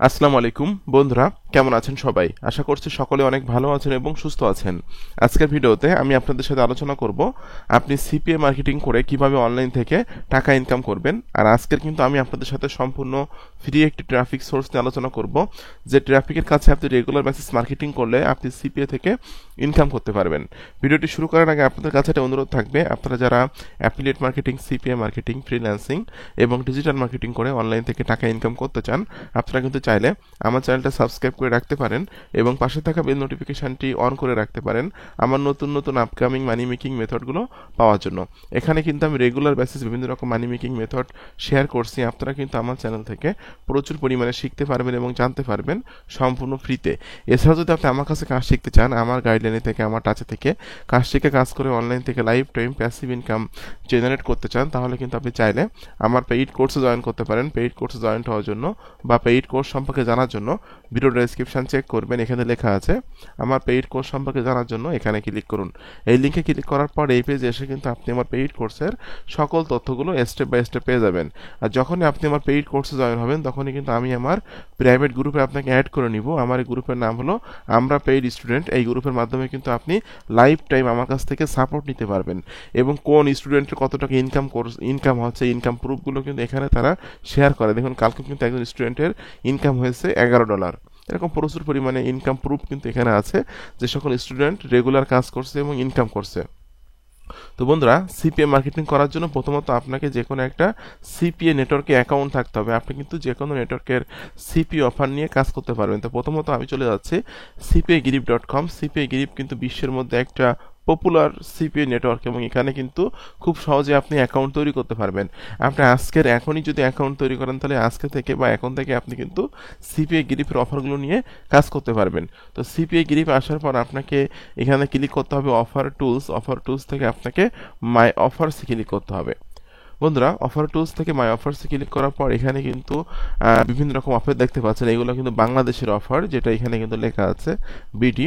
আসসালামু আলাইকুম বন্ধুরা, কেমন আছেন সবাই? আশা করছি সকলে অনেক ভালো আছেন এবং সুস্থ আছেন। আজকের ভিডিওতে আমি আপনাদের সাথে আলোচনা করব আপনি সিপিএ মার্কেটিং করে কিভাবে অনলাইন থেকে টাকা ইনকাম করবেন। আর আজকের কিন্তু আমি আপনাদের সাথে সম্পূর্ণ ফ্রি একটি ট্রাফিক সোর্স নিয়ে আলোচনা করব, যে ট্রাফিকের কাছে আপনি রেগুলার বেসিস মার্কেটিং করলে আপনি সিপিএ থেকে ইনকাম করতে পারবেন। ভিডিওটি শুরু করার আগে আপনাদের কাছে একটা অনুরোধ থাকবে, আপনারা যারা affiliate marketing, CPA marketing, freelancing এবং ডিজিটাল মার্কেটিং করে অনলাইন থেকে টাকা ইনকাম করতে চান, আপনারা কিন্তু চাইলে আমার চ্যানেলটা সাবস্ক্রাইব করে রাখতে পারেন এবং পাশে থাকা বেল নোটিফিকেশনটি অন করে রাখতে পারেন আমার নতুন নতুন আপকামিং মানি মেকিং মেথডগুলো পাওয়ার জন্য। এখানে কিন্তু আমি রেগুলার বেসিস বিভিন্ন রকম মানি মেকিং মেথড শেয়ার করছি। আপনারা কিন্তু আমার চ্যানেল থেকে প্রচুর পরিমাণে শিখতে পারবেন এবং জানতে পারবেন সম্পূর্ণ ফ্রিতে। এছাড়াও যদি আপনি আমার কাছে কাজ শিখতে চান, আমার গাইডলাইনে থেকে, আমার টাচে থেকে কাজ শিখে কাজ করে অনলাইন থেকে life time passive income generate করতে চান, তাহলে কিন্তু আপনি চাইলে আমার পেইড কোর্সে জয়েন করতে পারেন। পেইড কোর্সে জয়েন হওয়ার জন্য বা পেইড কোর্স সম্পর্কে জানার জন্য ভিডিও ডেসক্রিপশন চেক করবেন, এখানে লেখা আছে আমার পেইড কোর্স সম্পর্কে জানার জন্য এখানে ক্লিক করুন। এই লিঙ্কে ক্লিক করার পর এই পেজে এসে কিন্তু আপনি আমার পেইড কোর্সের সকল তথ্যগুলো স্টেপ বাই স্টেপ পেয়ে যাবেন। আর যখনই আপনি আমার পেইড কোর্সে জয়েন হবেন, তখনই কিন্তু আমি আমার প্রাইভেট গ্রুপে আপনাকে অ্যাড করে নিব। আমার এই গ্রুপের নাম হলো আমরা পেইড স্টুডেন্ট। এই গ্রুপের মাধ্যমে কিন্তু আপনি লাইফ টাইম আমার কাছ থেকে সাপোর্ট নিতে পারবেন এবং কোন স্টুডেন্টের কত টাকা ইনকাম হচ্ছে, ইনকাম প্রুফগুলো কিন্তু এখানে তারা শেয়ার করে। দেখুন, কালকে কিন্তু একজন স্টুডেন্টের ইনকাম হয়েছে $11। এরকম প্রচুর পরিমাণে ইনকাম প্রুফ কিন্তু এখানে আছে, যে সকল স্টুডেন্ট রেগুলার কাজ করছে এবং ইনকাম করছে। তো বন্ধুরা, সিপিএ মার্কেটিং করার জন্য প্রথমত আপনাকে যে কোনো একটা সিপিএ নেটওয়ার্কে অ্যাকাউন্ট থাকতে হবে। আপনি কিন্তু যে কোনো নেটওয়ার্কের সিপিএ অফার নিয়ে কাজ করতে পারবেন। তো প্রথমত আমি চলে যাচ্ছি cpagirip.com। সিপিএ গিরিপ কিন্তু বিশ্বের মধ্যে একটা পপুলার সিপিএ নেটওয়ার্ক এবং এখানে কিন্তু খুব সহজে আপনি অ্যাকাউন্ট তৈরি করতে পারবেন। আপনি এখনই যদি অ্যাকাউন্ট তৈরি করেন, তাহলে আজকে থেকে বা এখন থেকে আপনি কিন্তু সিপিএ গিরিপের অফারগুলো নিয়ে কাজ করতে পারবেন। তো সিপিএ গিরিপ আসার পর আপনাকে এখানে ক্লিক করতে হবে অফার টুলস থেকে আপনাকে মাই অফার্স ক্লিক করতে হবে। বন্ধুরা, অফার টুলস থেকে মাই অফার্সে ক্লিক করার পর এখানে কিন্তু বিভিন্ন রকম অফার দেখতে পাচ্ছেন। এগুলো কিন্তু বাংলাদেশের অফার, যেটা এখানে কিন্তু লেখা আছে বিডি।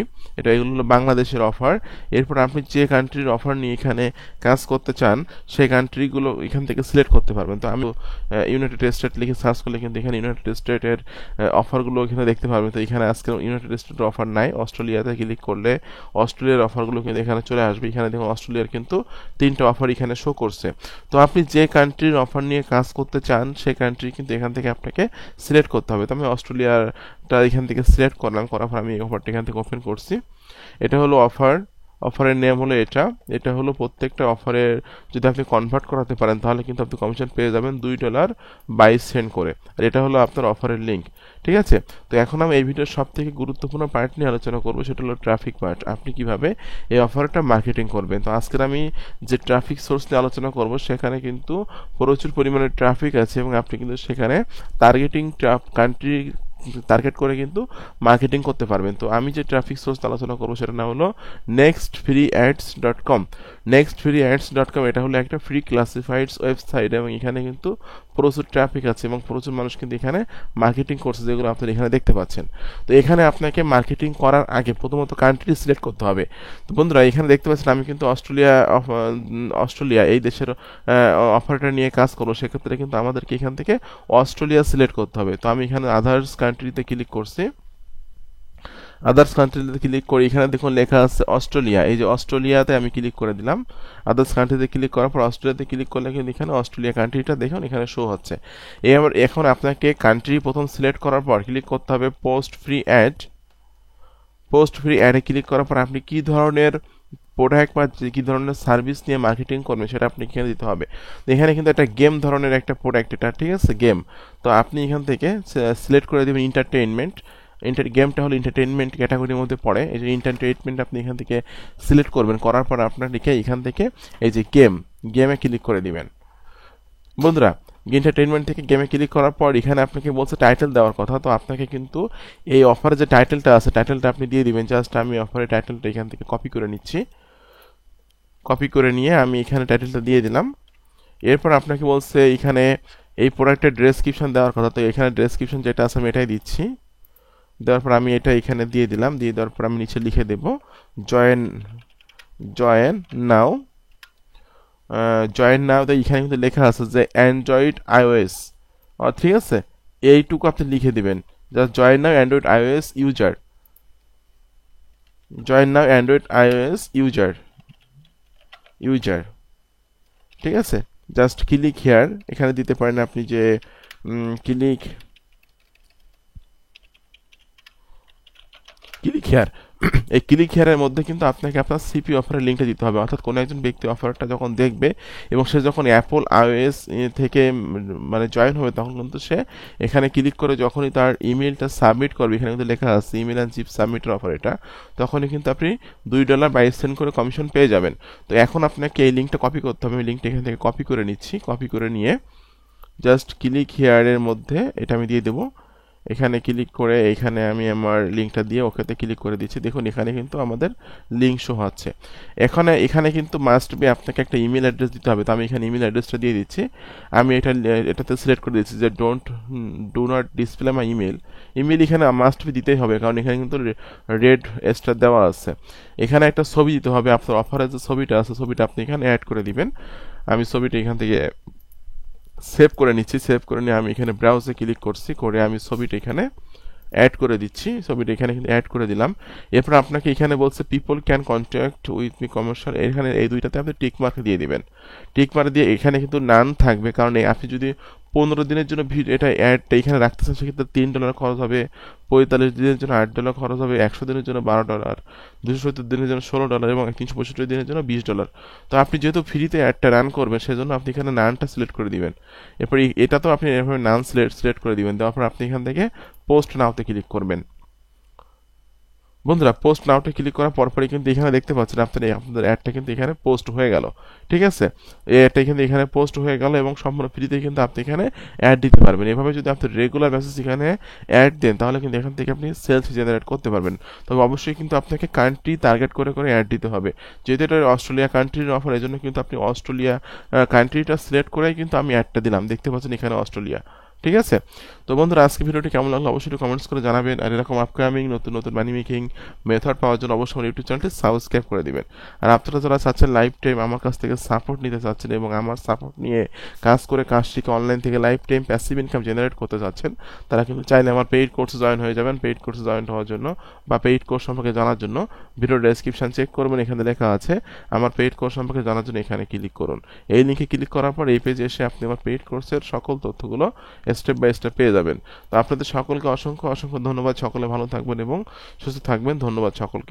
এগুলো হলো বাংলাদেশের অফার। এরপর আপনি যে কান্ট্রির অফার নিয়ে এখানে কাজ করতে চান, সেই কান্ট্রিগুলো এখান থেকে সিলেক্ট করতে পারবেন। তো আমি ইউনাইটেড স্টেট লিখে সার্চ করলে কিন্তু এখানে ইউনাইটেড স্টেটের অফারগুলো এখানে দেখতে পারবেন। তো এখানে আজকে ইউনাইটেড স্টেটের অফার নাই। অস্ট্রেলিয়াতে ক্লিক করলে অস্ট্রেলিয়ার অফারগুলো কিন্তু এখানে চলে আসবে। এখানে দেখুন অস্ট্রেলিয়ার কিন্তু 3টা অফার এখানে শো করছে। তো আপনি যে কান্ট্রির অফার নিয়ে কাজ করতে চান, সেই কান্ট্রি কিন্তু এখান থেকে আপনাকে সিলেক্ট করতে হবে। তো আমি অস্ট্রেলিয়াটা এখান থেকে সিলেক্ট করলাম, করার পর আমি এই অফারটা এখান থেকে ওপেন করছি। এটা হলো অফারের নেম হলো এটা হলো প্রত্যেকটা অফারের যদি আপনি কনভার্ট করাতে পারেন, তাহলে কিন্তু আপনি কমিশন পেয়ে যাবেন $2.22 করে। আর এটা হলো আপনার অফারের লিঙ্ক। ঠিক আছে? তো এখন আমি এই ভিডিওর সব থেকে গুরুত্বপূর্ণ পার্ট নিয়ে আলোচনা করবো, সেটা হলো ট্রাফিক পার্ট। আপনি কিভাবে এই অফারটা মার্কেটিং করবেন। তো আজকের আমি যে ট্রাফিক সোর্স নিয়ে আলোচনা করব, সেখানে কিন্তু প্রচুর পরিমাণে ট্রাফিক আছে এবং আপনি কিন্তু সেখানে কান্ট্রি টার্গেট করে কিন্তু মার্কেটিং করতে পারবেন। তো আমি যে ট্রাফিক সোর্স আলোচনা করবো সেটার নাম হলো nextfreeads.com। nextfreeads.com এটা হলো একটা ফ্রি ক্লাসিফাইডস ওয়েবসাইট এবং এখানে কিন্তু প্রচুর ট্রাফিক আছে এবং প্রচুর মানুষ কিন্তু এখানে মার্কেটিং করছে, যেগুলো আপনারা এখানে দেখতে পাচ্ছেন। তো এখানে আপনাকে মার্কেটিং করার আগে প্রথমত কান্ট্রি সিলেক্ট করতে হবে। তো বন্ধুরা, এখানে দেখতে পাচ্ছেন আমি কিন্তু অস্ট্রেলিয়া এই দেশের অফারটা নিয়ে কাজ করবো। সেক্ষেত্রে কিন্তু আমাদেরকে এখান থেকে অস্ট্রেলিয়া সিলেক্ট করতে হবে। তো আমি এখানে আদার্স কান্ট্রিতে ক্লিক করছি। আদার্স কান্ট্রিতে ক্লিক করে এখানে দেখুন লেখা আছে অস্ট্রেলিয়া। এই যে অস্ট্রেলিয়াতে আমি ক্লিক করে দিলাম। আদার্স কান্ট্রিতে ক্লিক করার পর অস্ট্রেলিয়াতে ক্লিক করলে কিন্তু এখানে অস্ট্রেলিয়া কান্ট্রিটা দেখুন এখানে শো হচ্ছে। এখন আপনাকে কান্ট্রি প্রথম সিলেক্ট করার পর ক্লিক করতে হবে পোস্ট ফ্রি অ্যাডে ক্লিক করার পর আপনি কি ধরনের প্রোডাক্ট বা কি ধরনের সার্ভিস নিয়ে মার্কেটিং করবেন সেটা আপনি এখানে দিতে হবে। এখানে কিন্তু একটা গেম ধরনের একটা প্রোডাক্ট, এটা ঠিক আছে, গেম। তো আপনি এখান থেকে সিলেক্ট করে দেবেন গেমটা হলো এন্টারটেইনমেন্ট ক্যাটাগরির মধ্যে পড়ে। এই যে এন্টারটেইনমেন্ট আপনি এখান থেকে সিলেক্ট করবেন, করার পর আপনার লিখে এখান থেকে এই যে গেমে ক্লিক করে দিবেন। বন্ধুরা, এন্টারটেইনমেন্ট থেকে গেমে ক্লিক করার পর এখানে আপনাকে বলছে টাইটেল দেওয়ার কথা। তো আপনাকে কিন্তু এই অফারে যে টাইটেলটা আছে, টাইটেলটা আপনি দিয়ে দিবেন। জাস্ট আমি অফারের টাইটেলটা এখান থেকে কপি করে নিচ্ছি। কপি করে নিয়ে আমি এখানে টাইটেলটা দিয়ে দিলাম। এরপর আপনাকে বলছে এখানে এই প্রোডাক্টের ডেসক্রিপশন দেওয়ার কথা। তো এখানে ডেসক্রিপশন যেটা আছে আমি এটাই দিচ্ছি। দেওয়ার পর আমি এটা এখানে দিয়ে দিলাম। দিয়ে দেওয়ার পর আমি নিচে লিখে দেব জয়েন নাও। তো এখানে কিন্তু লেখা আছে যে অ্যান্ড্রয়েড iOS। ঠিক আছে, এইটুকু আপনি লিখে দিবেন। জাস্ট জয়েন নাও অ্যান্ড্রয়েড আইওএস ইউজার, জয়েন নাও অ্যান্ড্রয়েড আইওএস ইউজার ইউজার ঠিক আছে। জাস্ট ক্লিক হিয়ার, এখানে দিতে পারেন আপনি যে ক্লিক ক্লিক হেয়ার। এই ক্লিক হেয়ারের মধ্যে কিন্তু আপনাকে আপনার সিপি অফারের লিঙ্কটা দিতে হবে, অর্থাৎ কোনো একজন ব্যক্তি অফারটা যখন দেখবে এবং সে যখন অ্যাপল আইওএস থেকে মানে জয়েন হবে, তখন কিন্তু সে এখানে ক্লিক করে যখনই তার ইমেলটা সাবমিট করবে, এখানে কিন্তু লেখা আছে ইমেল অ্যান্ড চিপ সাবমিটের অফার, এটা তখনই কিন্তু আপনি $2.22 করে কমিশন পেয়ে যাবেন। তো এখন আপনাকে এই লিঙ্কটা কপি করতে হবে, আমি লিঙ্কটা এখান থেকে কপি করে নিচ্ছি। কপি করে নিয়ে জাস্ট ক্লিক হেয়ারের মধ্যে এটা আমি দিয়ে দেবো। এখানে ক্লিক করে এখানে আমি আমার লিঙ্কটা দিয়ে ওকেতে ক্লিক করে দিচ্ছি। দেখুন এখানে কিন্তু আমাদের লিঙ্ক শো হচ্ছে। এখানে কিন্তু মাস্ট বি আপনাকে একটা ইমেল অ্যাড্রেস দিতে হবে, তো আমি এখানে ইমেল অ্যাড্রেসটা দিয়ে দিচ্ছি। আমি এটাতে সিলেক্ট করে দিচ্ছি যে do not display my email এখানে মাস্ট বি দিতেই হবে, কারণ এখানে কিন্তু রেড স্টার দেওয়া আছে। এখানে একটা ছবি দিতে হবে, আপনার অফারের যে ছবিটা আছে ছবিটা আপনি এখানে অ্যাড করে দিবেন। আমি ছবিটা এখান থেকে সেভ করে নিচ্ছি। সেভ করে নিয়ে আমি এখানে ব্রাউজে ক্লিক করছি, করে আমি ছবিটা এখানে অ্যাড করে দিচ্ছি। ছবিটা এখানে কিন্তু অ্যাড করে দিলাম। এরপর আপনাকে এখানে বলছে people can contact with me commercial, এখানে এই দুইটাতে আপনি টিক মার্ক দিয়ে দিবেন। টিক মার্ক দিয়ে এখানে কিন্তু নান থাকবে, কারণ আপনি যদি 15 দিনের জন্য এটা অ্যাডটা এখানে রাখতে চান, সেক্ষেত্রে $3 খরচ হবে, 45 দিনের জন্য $8 খরচ হবে, 100 দিনের জন্য $12, 270 দিনের জন্য $16 এবং 365 দিনের জন্য $20। তো আপনি যেহেতু ফ্রিতে অ্যাডটা রান করবেন, সেজন্য আপনি এখানে নানটা সিলেক্ট করে দিবেন। এরপর এটা তো আপনি এভাবে নান সিলেক্ট করে দিবেন। দেওয়ার পর আপনি এখান থেকে পোস্ট নাওতে ক্লিক করবেন। বন্ধুরা, পোস্ট নাওতে ক্লিক করার পরপরই কিন্তু এখানে দেখতে পাচ্ছেন আপনাদের অ্যাডটা কিন্তু এখানে পোস্ট হয়ে গেল। ঠিক আছে, এই অ্যাডটা কিন্তু এখানে পোস্ট হয়ে গেল এবং সম্পূর্ণ ফ্রিতে কিন্তু আপনি এখানে অ্যাড দিতে পারবেন। এভাবে যদি আপনি রেগুলার বেসিস এখানে অ্যাড দেন, তাহলে কিন্তু এখান থেকে আপনি সেলস জেনারেট করতে পারবেন। তবে অবশ্যই কিন্তু আপনাকে কান্ট্রি টার্গেট করে করে অ্যাড দিতে হবে। যেহেতু এটা অস্ট্রেলিয়া কান্ট্রির অফার, এই জন্য কিন্তু আপনি অস্ট্রেলিয়া কান্ট্রিটা সিলেক্ট করেই কিন্তু আমি অ্যাডটা দিলাম। দেখতে পাচ্ছেন এখানে অস্ট্রেলিয়া। ঠিক আছে, তো বন্ধুরা আজকে ভিডিওটি কেমন লাগলো অবশ্যই কমেন্টস করে জানাবেন। আর এরকম আপকামিং নতুন নতুন মানি মেকিং মেথড পাওয়ার জন্য অবশ্যই আমার ইউটিউব চ্যানেলটি সাবস্ক্রাইব করে দিবেন। আর আপনারা যারা চাচ্ছেন লাইফ টাইম আমার কাছ থেকে সাপোর্ট নিতে চাচ্ছেন এবং আমার সাপোর্ট নিয়ে কাজ করে কাজ শিখে অনলাইন থেকে life time passive income generate করতে চাচ্ছেন, তারা কিন্তু চাইলে আমার পেইড কোর্সে জয়েন হয়ে যাবেন। পেইড কোর্সে জয়েন হওয়ার জন্য বা পেইড কোর্স সম্পর্কে জানার জন্য ভিডিওর ডেসক্রিপশন চেক করবেন, এখানে লেখা আছে আমার পেইড কোর্স সম্পর্কে জানার জন্য এখানে ক্লিক করুন। এই লিঙ্কে ক্লিক করার পর এই পেজে এসে আপনি আমার পেইড কোর্সের সকল তথ্যগুলো স্টেপ বাই স্টেপ পেয়ে যাবেন। তো আপনাদের সকলকে অসংখ্য অসংখ্য ধন্যবাদ। সকলে ভালো থাকবেন এবং সুস্থ থাকবেন। ধন্যবাদ সকলকে।